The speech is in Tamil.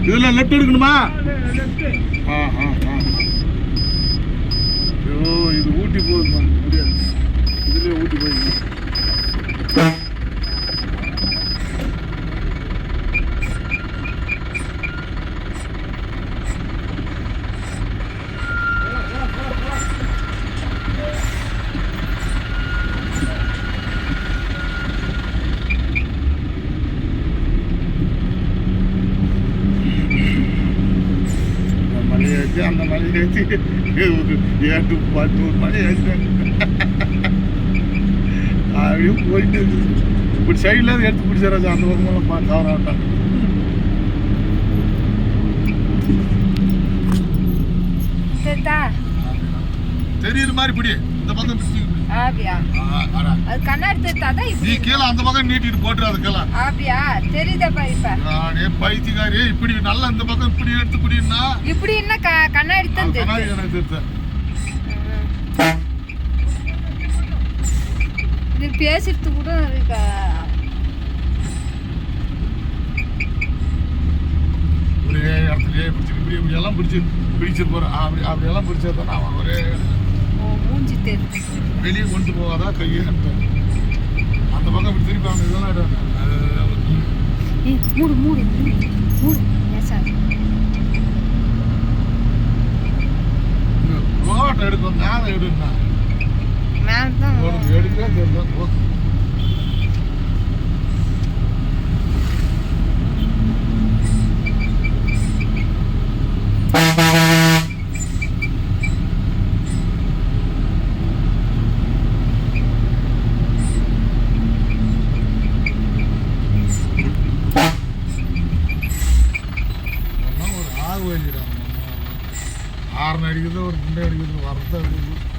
இதில் லெஃப்ட் எடுக்கணுமா? ஐயோ இது ஊட்டி போகுதுமா, முடியாது. இதுலேயே ஊட்டி போயிடுங்க. அந்த மலை ஏற்றி 8-10 மணி ஏற்றிட்டேன். அப்படியே போயிட்டு இப்படி சைடில் எடுத்து பிடிச்சாராச்சு. அந்த பக்கமெல்லாம் கவர் ஆகிட்டான். தெரியுற மாதிரி பிடி. இந்த பக்கம் நீ கீழே அந்த பக்கம் நீட்டிட்டு போட்டுறாது கீழே. அப்படியா தெரியுதப்பா. இப்ப நானே பைத்தியக்காரி. இப்படி நல்லா இந்த பக்கம் இப்படி எடுத்து பிடினா இப்படி என்ன கண்ணாடி தான் கண்ணாடி எனக்கு தெரியும். இது பேசிட்டு கூட இருக்கா. ஒரே இடத்துலயே பிடிச்சி இப்படி எல்லாம் பிடிச்சிட்டு போறேன். அப்படி எல்லாம் பிடிச்சா தானே அவன் ஒரே மூஞ்சி தெரிஞ்சு வெளியே கொண்டு போகாதா கையை அந்த பக்கம் இப்படி திருப்பி அவங்க இதெல்லாம் மூடு மூடு மூடு. ரோட்டை எடுக்கும் மேலே எடுன்னா மேலே தான் எடுக்கவே தெரியல. ஆறு அடிக்கிறது ஒரு குண்டை அடிக்கிறது வரதான் அடிக்குது.